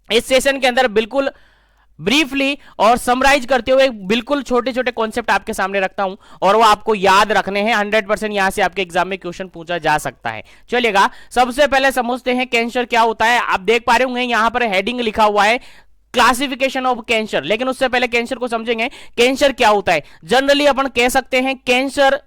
इस सेशन के अंदर बिल्कुल ब्रीफली और समराइज करते हुए बिल्कुल छोटे छोटे कॉन्सेप्ट आपके सामने रखता हूं और वो आपको याद रखने हैं। 100% यहां से आपके एग्जाम में क्वेश्चन पूछा जा सकता है। चलिएगा, सबसे पहले समझते हैं कैंसर क्या होता है। आप देख पा रहे होंगे यहां पर हेडिंग लिखा हुआ है क्लासिफिकेशन ऑफ कैंसर, लेकिन उससे पहले कैंसर को समझेंगे। कैंसर क्या होता है? जनरली अपन कह सकते हैं कैंसर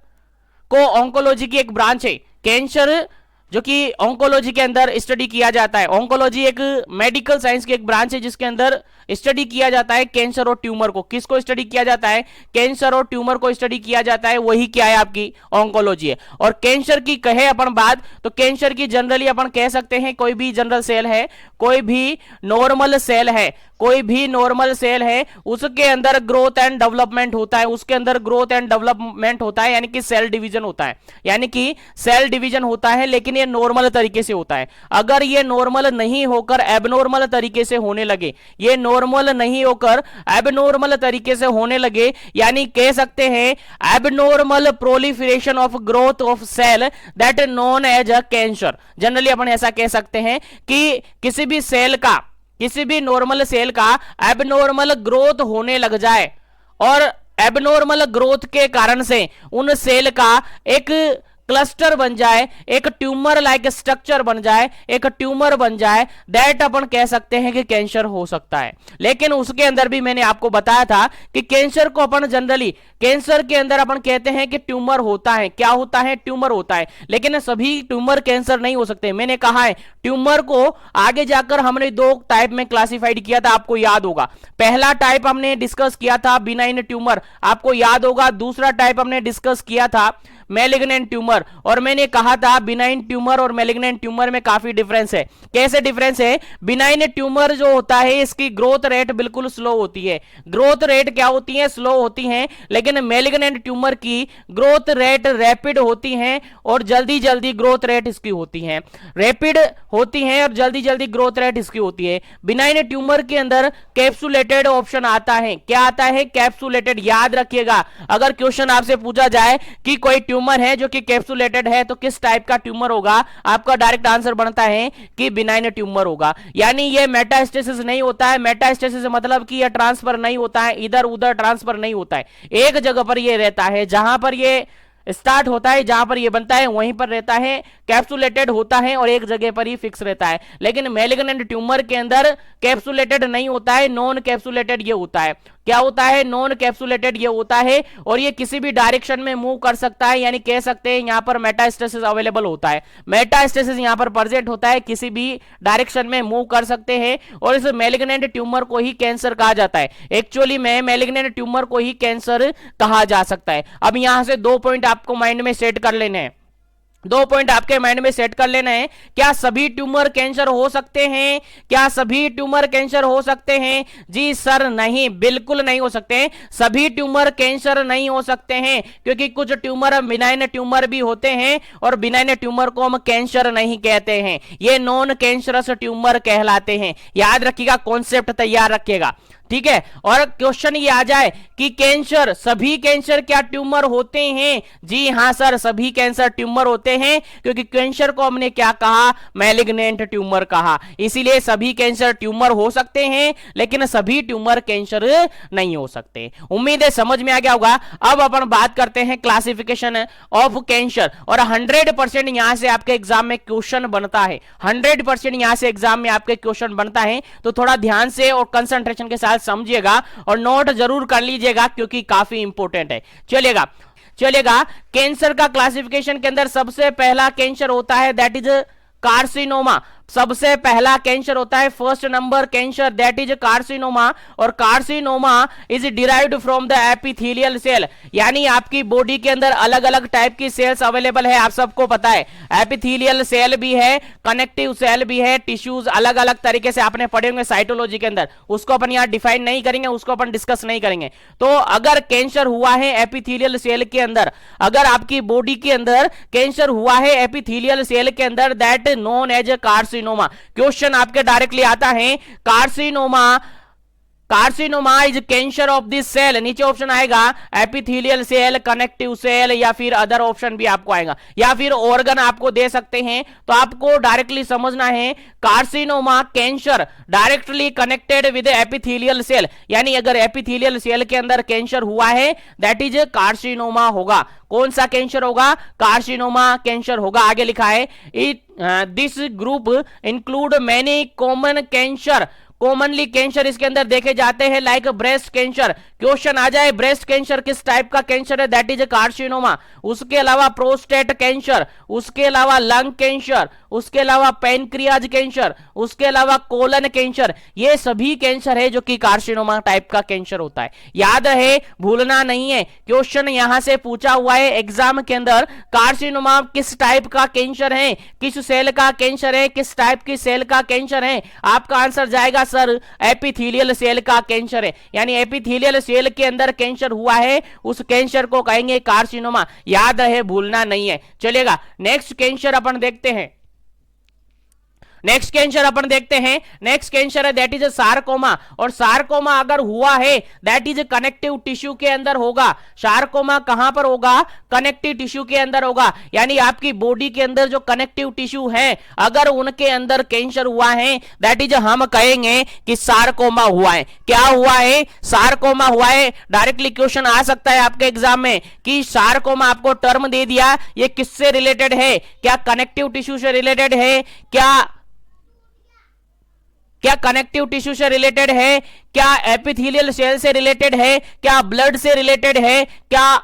को ऑन्कोलॉजी की एक ब्रांच है। कैंसर जो कि ऑन्कोलॉजी के अंदर स्टडी किया जाता है। ऑन्कोलॉजी एक मेडिकल साइंस की एक ब्रांच है जिसके अंदर स्टडी किया जाता है कैंसर और ट्यूमर को। किसको स्टडी किया जाता है? कैंसर और ट्यूमर को स्टडी किया जाता है। वही क्या है? आपकी ऑन्कोलॉजी है। और कैंसर की कहे अपन बात, तो कैंसर की जनरली अपन कह सकते हैं कोई भी जनरल सेल है, कोई भी नॉर्मल सेल है, कोई भी नॉर्मल सेल है, उसके अंदर ग्रोथ एंड डेवलपमेंट होता है। उसके अंदर ग्रोथ एंड डेवलपमेंट होता है, यानी कि सेल डिवीजन होता है। यानी कि सेल डिवीजन होता है, लेकिन ये नॉर्मल तरीके से होता है। अगर ये नॉर्मल नहीं होकर एबनॉर्मल तरीके से होने लगे, ये नॉर्मल नहीं होकर एबनॉर्मल तरीके से होने लगे, यानी कह सकते हैं abnormal proliferation of growth of cell, that known as a cancer. Generally अपन ऐसा कह सकते हैं कि किसी भी सेल का, किसी भी नॉर्मल सेल का एबनॉर्मल ग्रोथ होने लग जाए और एबनॉर्मल ग्रोथ के कारण से उन सेल का एक क्लस्टर बन जाए, एक ट्यूमर लाइक स्ट्रक्चर बन जाए, एक ट्यूमर बन जाए, दैट अपन कह सकते हैं कि कैंसर हो सकता है। लेकिन उसके अंदर भी मैंने आपको बताया था कि कैंसर को अपन जनरली, कैंसर के अंदर अपन कहते हैं कि ट्यूमर होता है। क्या होता है? ट्यूमर होता है। लेकिन सभी ट्यूमर कैंसर नहीं हो सकते। मैंने कहा है ट्यूमर को आगे जाकर हमने दो टाइप में क्लासिफाइड किया था, आपको याद होगा। पहला टाइप हमने डिस्कस किया था बिनाइन ट्यूमर, आपको याद होगा। दूसरा टाइप हमने डिस्कस किया था मैलिग्नेंट ट्यूमर, और मैंने कहा था बिनाइन ट्यूमर और मैलिग्नेंट ट्यूमर में काफी डिफरेंस है। कैसे डिफरेंस है? बिनाइन ट्यूमर जो होता है इसकी ग्रोथ रेट बिल्कुल स्लो होती है। ग्रोथ रेट क्या होती है? स्लो होती है। लेकिन मैलिग्नेंट ट्यूमर की ग्रोथ रेट रैपिड होती है और जल्दी जल्दी ग्रोथ रेट इसकी होती है। रैपिड होती है और जल्दी जल्दी ग्रोथ रेट इसकी होती है। बिनाइन ट्यूमर के अंदर कैप्सुलेटेड ऑप्शन आता है। क्या आता है? कैप्सुलेटेड। याद रखिएगा, अगर क्वेश्चन आपसे पूछा जाए कि कोई ट्यूमर है जो कि कैप्सुलेटेड है तो किस टाइप का ट्यूमर होगा, आपका डायरेक्ट आंसर बनता है कि बिनाइन ट्यूमर होगा। यानी ये मेटास्टेसिस नहीं होता है। मेटास्टेसिस मतलब कि ये ट्रांसफर नहीं होता है, इधर उधर ट्रांसफर नहीं होता है, एक जगह पर ये रहता है। जहां पर ये स्टार्ट होता है, जहां पर ये बनता है वहीं पर रहता है, कैप्सुलेटेड होता है और एक जगह पर ही फिक्स रहता है। लेकिन मैलिग्नेंट ट्यूमर के अंदर कैप्सुलेटेड नहीं होता है, नॉन कैप्सुलेटेड ये होता है। क्या होता है? नॉन कैप्सुलेटेड ये होता है और ये किसी भी डायरेक्शन में मूव कर सकता है। यानी कह सकते हैं यहां पर मेटास्टेसिस अवेलेबल होता है। मेटास्टेसिस यहां पर प्रेजेंट होता है, किसी भी डायरेक्शन में मूव कर सकते हैं और इस मैलिग्नेंट ट्यूमर को ही कैंसर कहा जाता है। एक्चुअली में मैलिग्नेंट ट्यूमर को ही कैंसर कहा जा सकता है। अब यहां से 2 पॉइंट आपको माइंड में सेट कर लेने हैं। 2 पॉइंट आपके माइंड में सेट कर लेना है। क्या सभी ट्यूमर कैंसर हो सकते हैं? क्या सभी ट्यूमर कैंसर हो सकते हैं? जी सर नहीं, बिल्कुल नहीं हो सकते। सभी ट्यूमर कैंसर नहीं हो सकते हैं क्योंकि कुछ ट्यूमर बिनाइन ट्यूमर भी होते हैं और बिनाइन ट्यूमर को हम कैंसर नहीं कहते हैं, ये नॉन कैंसरस ट्यूमर कहलाते हैं। याद रखिएगा, कॉन्सेप्ट तैयार रखिएगा, ठीक है। और क्वेश्चन ये आ जाए कि कैंसर, सभी कैंसर क्या ट्यूमर होते हैं? जी हां सर, सभी कैंसर ट्यूमर होते हैं क्योंकि कैंसर को हमने क्या कहा? मैलिग्नेंट ट्यूमर कहा। इसीलिए सभी कैंसर ट्यूमर हो सकते हैं लेकिन सभी ट्यूमर कैंसर नहीं हो सकते। उम्मीद है समझ में आ गया होगा। अब अपन बात करते हैं क्लासिफिकेशन ऑफ कैंसर, और 100% यहां से आपके एग्जाम में क्वेश्चन बनता है। 100% यहां से एग्जाम में आपके क्वेश्चन बनता है, तो थोड़ा ध्यान से और कंसंट्रेशन के साथ समझिएगा और नोट जरूर कर लीजिएगा क्योंकि काफी इंपॉर्टेंट है। चलिएगा, कैंसर का क्लासिफिकेशन के अंदर सबसे पहला कैंसर होता है दैट इज कार्सिनोमा। सबसे पहला कैंसर होता है first number cancer, that is carcinoma. और carcinoma is derived from the epithelial cell. यानी आपकी बॉडी के अंदर अलग अलग टाइप की सेल्स अवेलेबल है, आप सबको पता है। एपिथेलियल सेल भी है, कनेक्टिव सेल भी है, टिश्यूज अलग अलग तरीके से आपने पढ़े होंगे साइटोलॉजी के अंदर, उसको अपन यहाँ डिफाइन नहीं करेंगे, उसको अपन डिस्कस नहीं करेंगे। तो अगर कैंसर हुआ है एपिथेलियल सेल के अंदर, अगर आपकी बॉडी के अंदर कैंसर हुआ है एपिथेलियल सेल के अंदर, that known as carcinoma. Question आपके डायरेक्टली आता है carcinoma carcinoma is cancer of this cell, नीचे ऑप्शन आएगा एपिथेलियल सेल, कनेक्टिव सेल, या फिर अदर ऑप्शन भी आपको आएगा, या फिर ऑर्गन आपको दे सकते हैं। तो आपको डायरेक्टली समझना है carcinoma cancer directly connected with epithelial cell, यानी अगर एपिथेलियल सेल के अंदर कैंसर हुआ है दैट इज कार्सिनोमा होगा। कौन सा कैंसर होगा? कार्सिनोमा कैंसर होगा। आगे लिखा है it this group include many common cancer, commonly cancer इसके अंदर देखे जाते हैं लाइक ब्रेस्ट कैंसर। क्वेश्चन आ जाए ब्रेस्ट कैंसर किस टाइप का कैंसर है, दैट इज कार्सिनोमा। उसके अलावा प्रोस्टेट कैंसर, उसके अलावा लंग कैंसर, उसके अलावा पैनक्रियाज कैंसर, उसके अलावा कोलन कैंसर, ये सभी कैंसर है जो कि कार्सिनोमा टाइप का कैंसर होता है। याद रहे, भूलना नहीं है, क्वेश्चन यहां से पूछा हुआ है एग्जाम के अंदर, कार्सिनोमा किस टाइप का कैंसर है, किस सेल का कैंसर है, किस टाइप की सेल का कैंसर है। आपका आंसर जाएगा सर एपिथेलियल सेल का कैंसर है, यानी एपिथेलियल सेल के अंदर कैंसर हुआ है उस कैंसर को कहेंगे कार्सिनोमा। याद रहे, भूलना नहीं है। चलेगा, नेक्स्ट कैंसर अपन देखते हैं। नेक्स्ट कैंसर अपन देखते हैं, नेक्स्ट कैंसर है दैट इज सार्कोमा। और सार्कोमा अगर हुआ है दैट इज कनेक्टिव टिश्यू के अंदर होगा। सार्कोमा कहां पर होगा? कनेक्टिव टिश्यू के अंदर होगा, यानी आपकी बॉडी के अंदर जो कनेक्टिव टिश्यू है अगर उनके अंदर कैंसर हुआ है दैट इज हम कहेंगे कि सार्कोमा हुआ है। क्या हुआ है? सार्कोमा हुआ है। डायरेक्टली क्वेश्चन आ सकता है आपके एग्जाम में कि सार्कोमा आपको टर्म दे दिया, ये किससे रिलेटेड है? क्या कनेक्टिव टिश्यू से रिलेटेड है? क्या कनेक्टिव टिश्यू से रिलेटेड है? क्या एपिथेलियल सेल से रिलेटेड है? क्या ब्लड से रिलेटेड है? क्या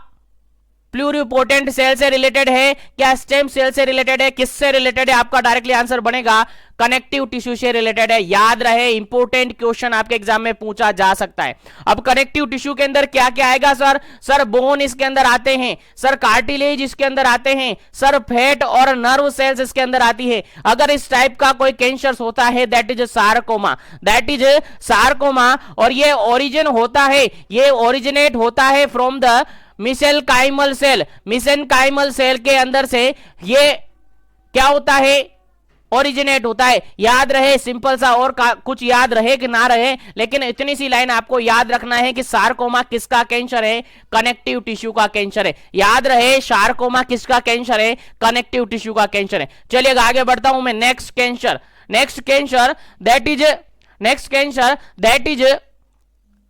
प्लूरिपोटेंट सेल से रिलेटेड है? क्या स्टेम सेल से रिलेटेड है? किससे रिलेटेड है? आपका डायरेक्टली आंसर बनेगा कनेक्टिव टिश्यू से रिलेटेड है। याद रहे, इंपॉर्टेंट क्वेश्चन आपके एग्जाम में पूछा जा सकता है। अब कनेक्टिव टिश्यू के अंदर क्या क्या आएगा सर? सर बोन इसके अंदर आते हैं, सर कार्टिलेज इसके अंदर आते हैं, सर फैट और नर्व सेल्स इसके अंदर आती है। अगर इस टाइप का कोई कैंसर होता है that is sarcoma, that is sarcoma. और ये ओरिजिन होता है, ये ओरिजिनेट होता है फ्रॉम द मिसेनकाइमल सेल। मिसेनकाइमल सेल के अंदर से ये क्या होता है? ओरिजिनेट होता है। याद रहे, सिंपल सा, और कुछ याद रहे कि ना रहे, लेकिन इतनी सी लाइन आपको याद रखना है कि सार्कोमा किसका कैंसर है? कनेक्टिव टिश्यू का कैंसर है। याद रहे, सार्कोमा किसका कैंसर है? कनेक्टिव टिश्यू का कैंसर है। चलिए आगे बढ़ता हूं मैं। Next cancer that is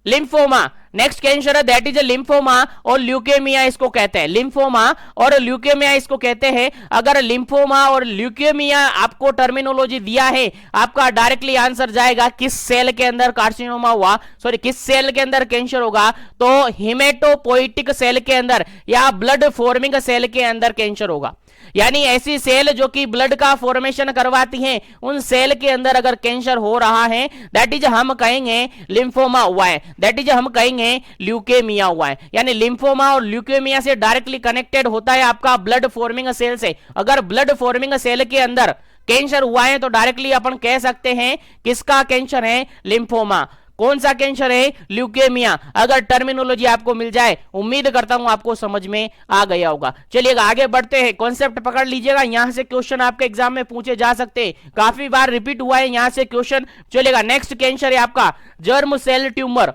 lymphoma. Next cancer है दैट इज लिम्फोमा और ल्यूकेमिया इसको कहते हैं। लिम्फोमा और ल्यूकेमिया इसको कहते हैं। अगर लिम्फोमा और ल्यूकेमिया आपको टर्मिनोलॉजी दिया है, आपका डायरेक्टली आंसर जाएगा किस सेल के अंदर कार्सिनोमा हुआ, सॉरी किस सेल के अंदर कैंसर होगा? तो हिमेटोपोइटिक सेल के अंदर या ब्लड फॉर्मिंग सेल के अंदर कैंसर होगा। यानी ऐसी सेल जो कि ब्लड का फॉर्मेशन करवाती हैं, उन सेल के अंदर अगर कैंसर हो रहा है दैट इज हम कहेंगे लिम्फोमा हुआ है, दैट इज हम कहेंगे ल्यूकेमिया हुआ है। यानी लिम्फोमा और ल्यूकेमिया से डायरेक्टली कनेक्टेड होता है आपका ब्लड फॉर्मिंग सेल से। अगर ब्लड फॉर्मिंग सेल के अंदर कैंसर हुआ है तो डायरेक्टली अपन कह सकते हैं किसका कैंसर है? लिम्फोमा। कौन सा कैंसर है? ल्यूकेमिया। अगर टर्मिनोलॉजी आपको मिल जाए, उम्मीद करता हूं आपको समझ में आ गया होगा। चलिएगा आगे बढ़ते हैं, कॉन्सेप्ट पकड़ लीजिएगा, यहां से क्वेश्चन आपके एग्जाम में पूछे जा सकते हैं, काफी बार रिपीट हुआ है यहां से क्वेश्चन। चलिएगा, नेक्स्ट कैंसर है आपका germ cell tumour.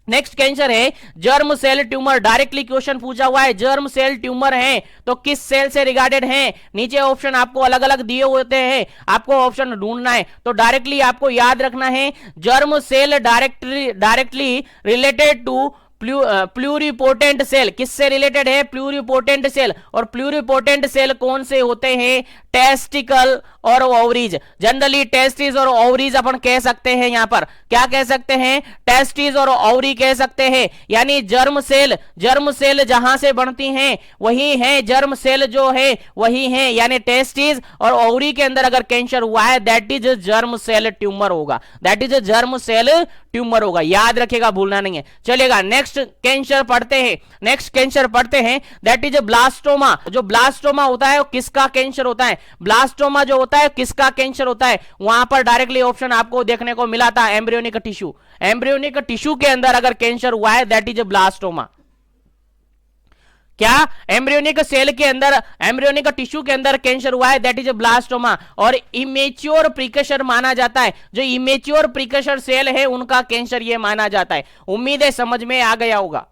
Next cancer है germ cell tumour. Directly question पूछा हुआ है जर्म सेल ट्यूमर है तो किस सेल से रिगार्डेड है? नीचे ऑप्शन आपको अलग अलग दिए होते हैं, आपको ऑप्शन ढूंढना है। तो डायरेक्टली आपको याद रखना है germ cell directly related to pluripotent cell. किससे रिलेटेड है? Pluripotent cell. और प्लूरिपोटेंट सेल कौन से होते हैं? टेस्टिकल और ओवरीज। जनरली टेस्टिस और ओवरीज अपन कह सकते हैं, यहां पर क्या कह सकते हैं? टेस्टिस और ओवरी कह सकते हैं। यानी जर्म सेल जहां से बनती हैं वही है, जर्म सेल जो है वही है, यानी टेस्टिस और ओवरी के अंदर अगर कैंसर हुआ है that is germ cell tumour होगा, that is germ cell tumour होगा। याद रखिएगा, भूलना नहीं है। चलेगा, नेक्स्ट कैंसर पढ़ते हैं दैट इज ब्लास्टोमा। जो ब्लास्टोमा होता है वो किसका कैंसर होता है? ब्लास्टोमा जो होता है किसका कैंसर होता है? वहां पर डायरेक्टली ऑप्शन आपको देखने को मिला था एम्ब्रियोनिक टिश्यू। एम्ब्रियोनिक टिश्यू के अंदर अगर कैंसर हुआ है दैट इज ब्लास्टोमा। क्या एम्ब्रियोनिक सेल के अंदर, एम्ब्रियोनिक टिश्यू के अंदर कैंसर हुआ है, दैट इज ब्लास्टोमा। और इमेच्योर प्रीकशर माना जाता है, जो इमेच्योर प्रीकशर सेल है उनका कैंसर ये माना जाता है। उम्मीद है समझ में आ गया होगा,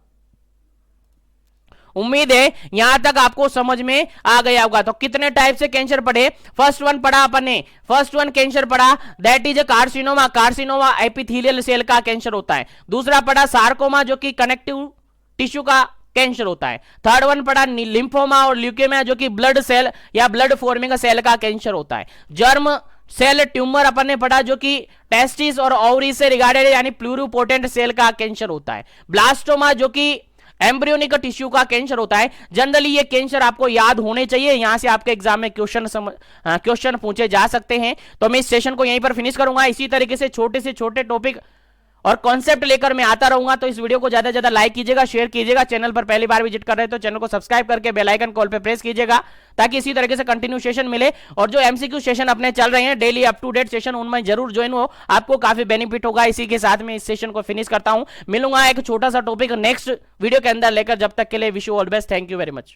उम्मीद है यहां तक आपको समझ में आ गया होगा। तो कितने टाइप से कैंसर पढ़े? फर्स्ट वन पढ़ा अपन ने, फर्स्ट वन कैंसर पढ़ा that is carcinoma, carcinoma epithelial cell का कैंसर होता है। दूसरा पढ़ा सार्कोमा जो कि कनेक्टिव टिश्यू का कैंसर होता है। थर्ड वन पढ़ा लिम्फोमा और ल्यूकेमिया जो कि ब्लड सेल या ब्लड फॉर्मिंग सेल का कैंसर होता है। जर्म सेल ट्यूमर अपन ने पढ़ा जो कि टेस्टिस और ओवरी से रिगार्डेड यानी प्लूरिपोटेंट सेल का कैंसर होता है। ब्लास्टोमा जो कि एम्ब्रियोनिक टिश्यू का कैंसर होता है। जनरली ये कैंसर आपको याद होने चाहिए, यहां से आपके एग्जाम में क्वेश्चन पूछे जा सकते हैं। तो मैं इस सेशन को यहीं पर फिनिश करूंगा। इसी तरीके से छोटे टॉपिक और कॉन्सेप्ट लेकर मैं आता रहूंगा। तो इस वीडियो को ज्यादा से ज्यादा लाइक कीजिएगा, शेयर कीजिएगा। चैनल पर पहली बार विजिट कर रहे हैं तो चैनल को सब्सक्राइब करके बेल आइकन कॉल पे प्रेस कीजिएगा, ताकि इसी तरीके से कंटिन्यू सेशन मिले। और जो एमसीक्यू सेशन अपने चल रहे हैं daily up to date session, उनमें जरूर ज्वाइन हो, आपको काफी बेनिफिट होगा। इसी के साथ में इस सेशन को फिनिश करता हूं। मिलूंगा एक छोटा सा टॉपिक नेक्स्ट वीडियो के अंदर लेकर, जब तक के लिए wish you all best. Thank you very much.